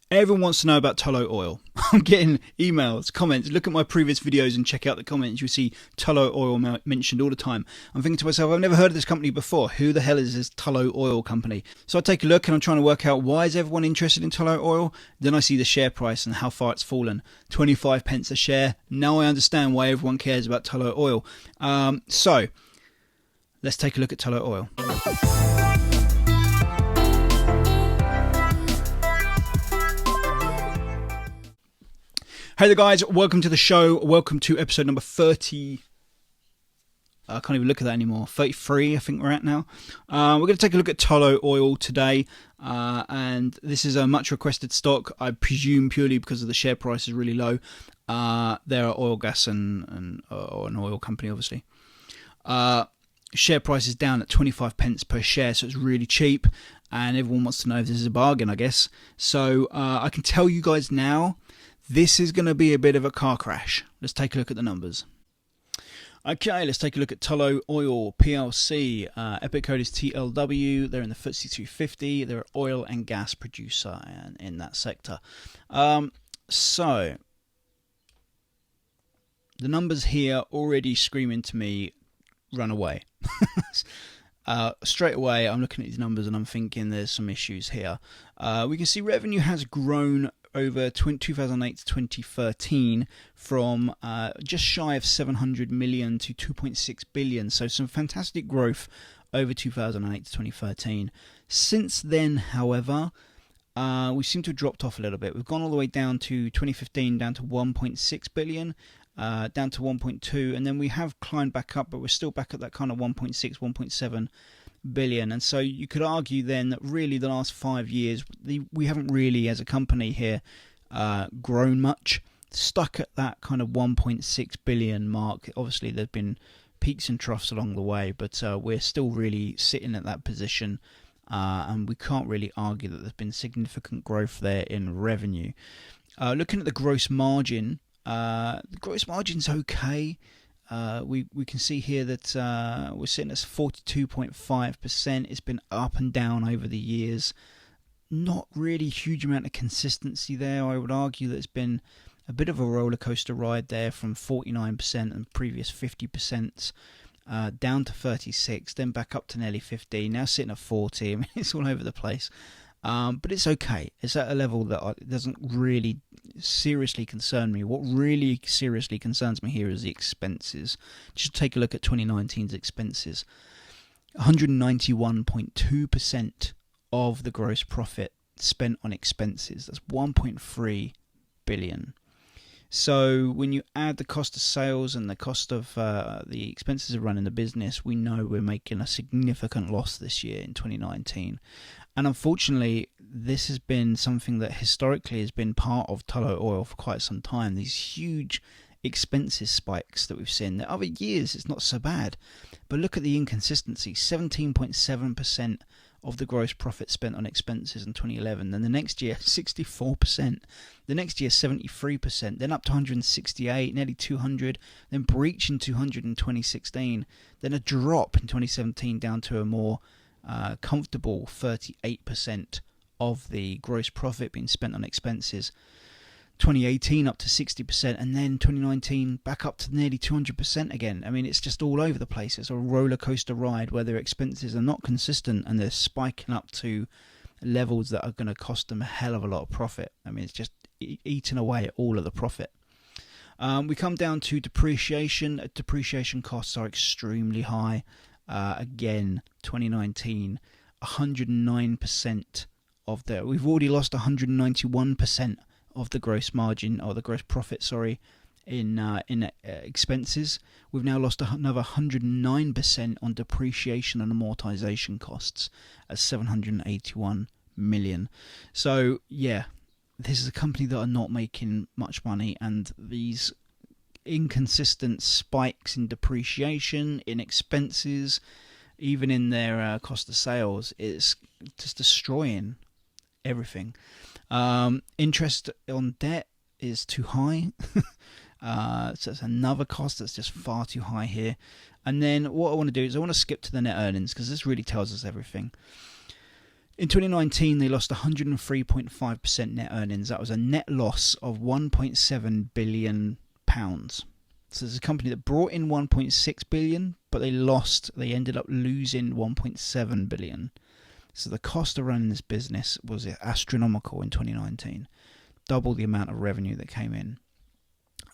Everyone wants to know about Tullow Oil. I'm getting emails, comments. Look at my previous videos and check out the comments. You'll see Tullow Oil mentioned all the time. I'm thinking to myself, I've never heard of this company before. Who the hell is this Tullow Oil company? So I take a look and I'm trying to work out why is everyone interested in Tullow Oil. Then I see the share price and how far it's fallen. 25 pence a share. Now I understand why everyone cares about Tullow Oil. So let's take a look at Tullow Oil. Hey there guys, welcome to the show. Welcome to episode number 30. I can't even look at that anymore. 33 I think we're at now. We're going to take a look at Tullow Oil today. And this is a much requested stock, I presume purely because of the share price is really low. They're oil, gas and or an oil company obviously. Share price is down at 25 pence per share, so it's really cheap. And everyone wants to know if this is a bargain, I guess. So I can tell you guys now, this is going to be a bit of a car crash. Let's take a look at the numbers. Okay, let's take a look at Tullow Oil PLC. Epic code is TLW. They're in the FTSE 250. They're an oil and gas producer in that sector. So, the numbers here already screaming to me, run away. Straight away, I'm looking at these numbers and I'm thinking there's some issues here. We can see revenue has grown over 2008 to 2013 from just shy of 700 million to 2.6 billion. So some fantastic growth over 2008 to 2013. Since then, however, we seem to have dropped off a little bit. We've gone all the way down to 2015, down to 1.6 billion. Down to 1.2, and then we have climbed back up, but we're still back at that kind of 1.6, 1.7 billion. And so you could argue then that really the last 5 years, we haven't really, as a company here, grown much. Stuck at that kind of 1.6 billion mark. Obviously, there's been peaks and troughs along the way, but we're still really sitting at that position, and we can't really argue that there's been significant growth there in revenue. Looking at the gross margin, the gross margin's okay. We can see here that we're sitting at 42.5%. It's been up and down over the years. Not really a huge amount of consistency there. I would argue that it's been a bit of a roller coaster ride there from 49% and previous 50%. Down to 36, then back up to nearly 50. Now sitting at 40. I mean, it's all over the place. But it's okay. It's at a level that doesn't really seriously concern me. What really seriously concerns me here is the expenses. Just take a look at 2019's expenses. 191.2% of the gross profit spent on expenses. That's 1.3 billion. So when you add the cost of sales and the cost of the expenses of running the business, we know we're making a significant loss this year in 2019. And unfortunately, this has been something that historically has been part of Tullow Oil for quite some time. These huge expenses spikes that we've seen. The other years, it's not so bad. But look at the inconsistency. 17.7% of the gross profit spent on expenses in 2011. Then the next year, 64%. The next year, 73%. Then up to 168, nearly 200. Then breaching 200 in 2016. Then a drop in 2017 down to a more comfortable 38% of the gross profit being spent on expenses. 2018 up to 60%, and then 2019 back up to nearly 200% again. I mean, it's just all over the place. It's a roller coaster ride where their expenses are not consistent and they're spiking up to levels that are going to cost them a hell of a lot of profit. I mean, it's just eating away at all of the profit. We come down to depreciation. Depreciation costs are extremely high. Again, 2019, 109% of the. We've already lost 191% of the gross margin, or the gross profit, sorry, in expenses. We've now lost another 109% on depreciation and amortization costs at 781 million. So yeah, this is a company that are not making much money, and these inconsistent spikes in depreciation, in expenses, even in their cost of sales, it's just destroying everything. Interest on debt is too high. So it's another cost that's just far too high here. And then what I want to do is I want to skip to the net earnings, because this really tells us everything. In 2019, they lost 103.5% net earnings. That was a net loss of £1.7 billion. So there's a company that brought in 1.6 billion, but they ended up losing 1.7 billion. So the cost of running this business was astronomical in 2019. Double the amount of revenue that came in.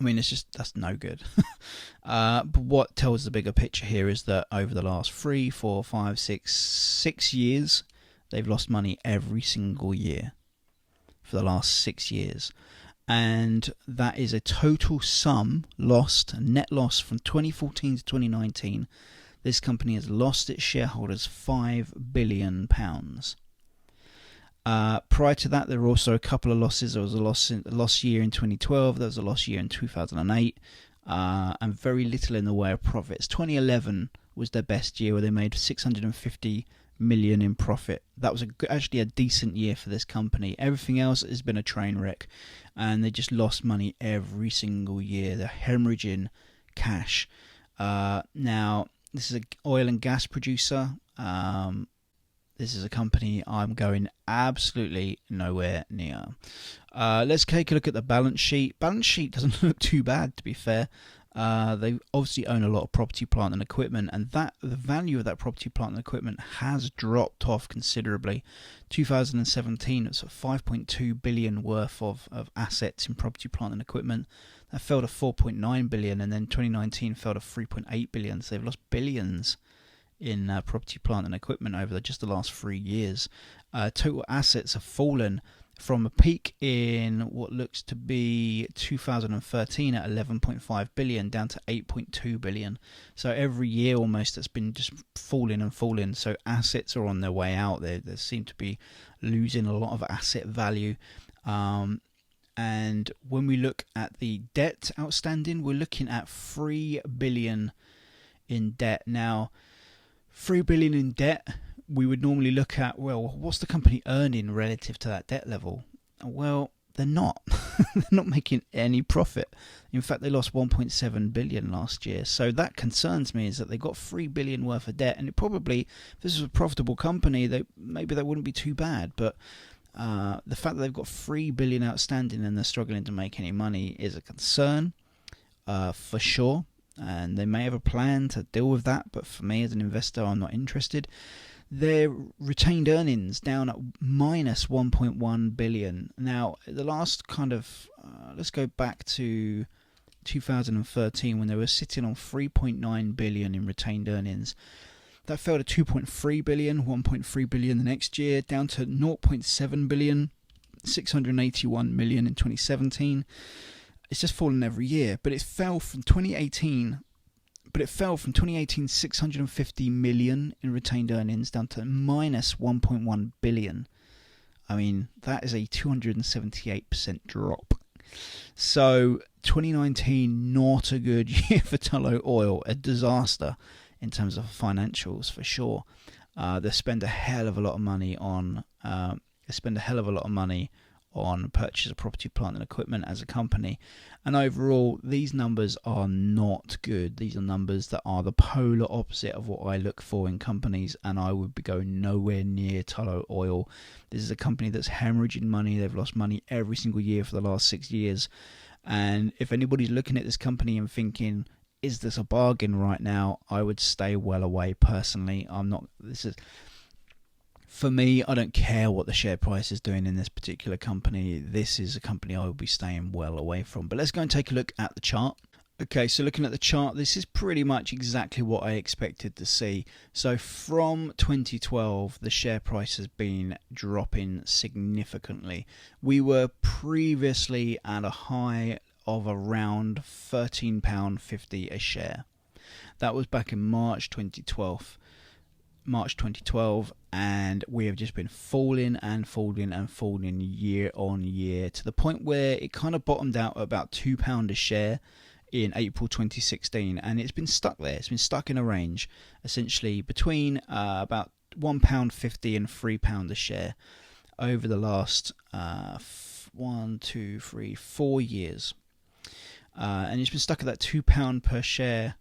I mean, that's no good. But what tells the bigger picture here is that over the last 3, 4, 5, 6 years, they've lost money every single year for the last 6 years. And that is a total sum lost, a net loss from 2014 to 2019. This company has lost its shareholders £5 billion. Prior to that, there were also a couple of losses. There was a loss year in 2012. There was a loss year in 2008. And very little in the way of profits. 2011 was their best year, where they made 650 million in profit. That was actually a decent year for this company. Everything else has been a train wreck, and they just lost money every single year. They're hemorrhaging cash. Now, this is an oil and gas producer. This is a company I'm going absolutely nowhere near. Let's take a look at the balance sheet. Balance sheet doesn't look too bad, to be fair. They obviously own a lot of property, plant and equipment, and the value of that property, plant and equipment has dropped off considerably. 2017, it's 5.2 billion worth of assets in property, plant and equipment. That fell to 4.9 billion, and then 2019 fell to 3.8 billion. So they've lost billions in property, plant and equipment over just the last 3 years. Total assets have fallen from a peak in what looks to be 2013 at 11.5 billion down to 8.2 billion. So every year almost it's been just falling and falling. So assets are on their way out. They seem to be losing a lot of asset value. And when we look at the debt outstanding, we're looking at 3 billion in debt. Now, 3 billion in debt, we would normally look at, well, what's the company earning relative to that debt level? Well, they're not. They're not making any profit. In fact, they lost 1.7 billion last year. So that concerns me, is that they got 3 billion worth of debt, and it probably, if this was a profitable company, maybe that wouldn't be too bad. But the fact that they've got 3 billion outstanding and they're struggling to make any money is a concern, for sure. And they may have a plan to deal with that, but for me as an investor, I'm not interested. Their retained earnings down at minus 1.1 billion. Now, the last let's go back to 2013 when they were sitting on 3.9 billion in retained earnings. That fell to 2.3 billion, 1.3 billion the next year, down to 0.7 billion, 681 million in 2017. It's just fallen every year, but it fell from 2018 650 million in retained earnings down to minus 1.1 billion. I mean, that is a 278% drop. So 2019, not a good year for Tullow Oil, a disaster in terms of financials for sure. They spend a hell of a lot of money on purchase of property, plant and equipment as a company, and overall these numbers are not good. These are numbers that are the polar opposite of what I look for in companies, and I would be going nowhere near Tullow Oil. This is a company that's hemorrhaging money. They've lost money every single year for the last 6 years, and if anybody's looking at this company and thinking, is this a bargain right now, I would stay well away personally. For me, I don't care what the share price is doing in this particular company. This is a company I will be staying well away from. But let's go and take a look at the chart. Okay, so looking at the chart, this is pretty much exactly what I expected to see. So from 2012, the share price has been dropping significantly. We were previously at a high of around £13.50 a share. That was back in March 2012, and we have just been falling year on year, to the point where it kind of bottomed out at about £2 a share in April 2016, and it's been stuck there. It's been stuck in a range essentially between about £1.50 and £3 a share over the last 4 years, and it's been stuck at that £2 per share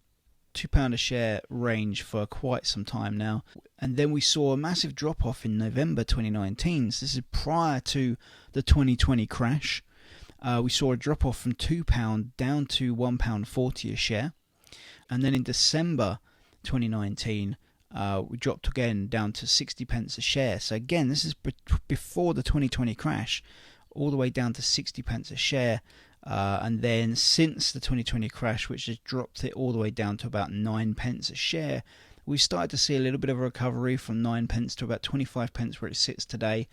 £2 a share range for quite some time now. And then we saw a massive drop off in November 2019. So this is prior to the 2020 crash. We saw a drop off from £2 down to £1.40 a share. And then in December 2019, we dropped again down to 60 pence a share. So again, this is before the 2020 crash, all the way down to 60 pence a share. And then since the 2020 crash, which has dropped it all the way down to about 9 pence a share, we started to see a little bit of a recovery from 9 pence to about 25 pence where it sits today.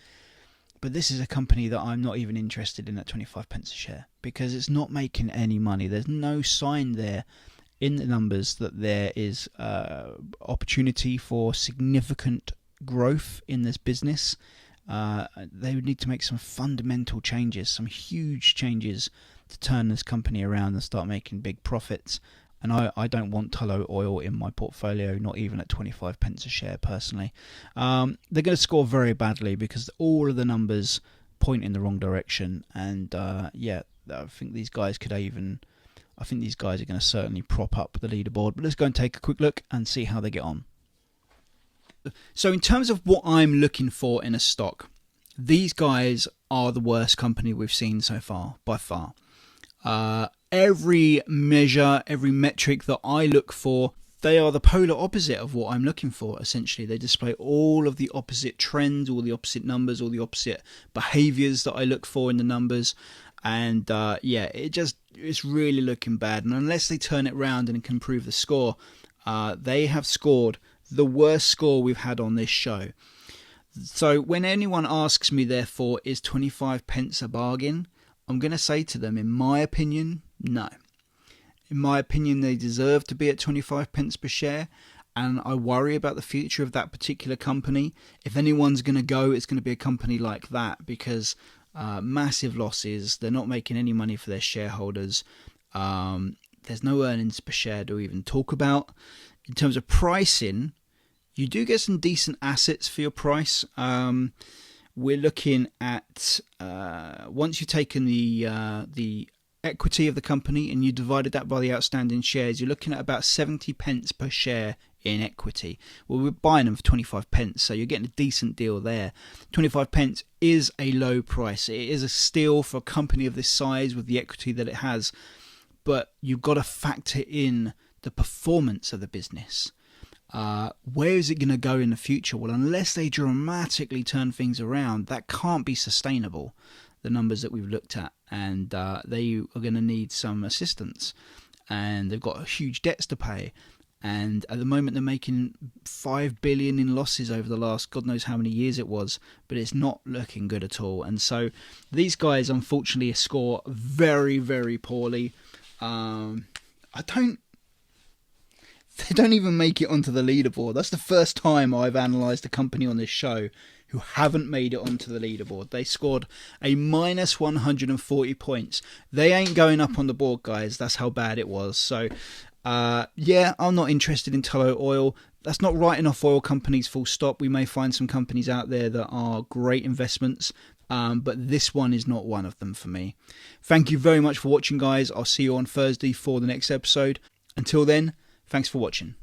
But this is a company that I'm not even interested in at 25 pence a share, because it's not making any money. There's no sign there in the numbers that there is opportunity for significant growth in this business. They would need to make some fundamental changes, some huge changes, to turn this company around and start making big profits. And I don't want Tullow Oil in my portfolio, not even at 25 pence a share personally. They're going to score very badly because all of the numbers point in the wrong direction. And I think these guys are going to certainly prop up the leaderboard. But let's go and take a quick look and see how they get on. So in terms of what I'm looking for in a stock, these guys are the worst company we've seen so far, by far. Every measure, every metric that I look for, they are the polar opposite of what I'm looking for, essentially. They display all of the opposite trends, all the opposite numbers, all the opposite behaviours that I look for in the numbers. And it's really looking bad. And unless they turn it around and can improve the score, they have scored the worst score we've had on this show. So when anyone asks me, therefore, is 25 pence a bargain, I'm going to say to them, in my opinion, no. In my opinion, they deserve to be at 25 pence per share, and I worry about the future of that particular company. If anyone's going to go, it's going to be a company like that, because massive losses, they're not making any money for their shareholders. There's no earnings per share to even talk about. In terms of pricing, you do get some decent assets for your price. We're looking at, once you've taken the equity of the company and you divided that by the outstanding shares, you're looking at about 70 pence per share in equity. Well, we're buying them for 25 pence, so you're getting a decent deal there. 25 pence is a low price. It is a steal for a company of this size with the equity that it has, but you've got to factor in the performance of the business. Where is it going to go in the future? Well, unless they dramatically turn things around, that can't be sustainable, the numbers that we've looked at, and they are going to need some assistance, and they've got huge debts to pay, and at the moment they're making 5 billion in losses over the last God knows how many years it was, but it's not looking good at all. And so these guys unfortunately score very, very poorly. They don't even make it onto the leaderboard. That's the first time I've analysed a company on this show who haven't made it onto the leaderboard. They scored a minus 140 points. They ain't going up on the board, guys. That's how bad it was. So, I'm not interested in Tullow Oil. That's not writing off oil companies full stop. We may find some companies out there that are great investments, but this one is not one of them for me. Thank you very much for watching, guys. I'll see you on Thursday for the next episode. Until then, thanks for watching.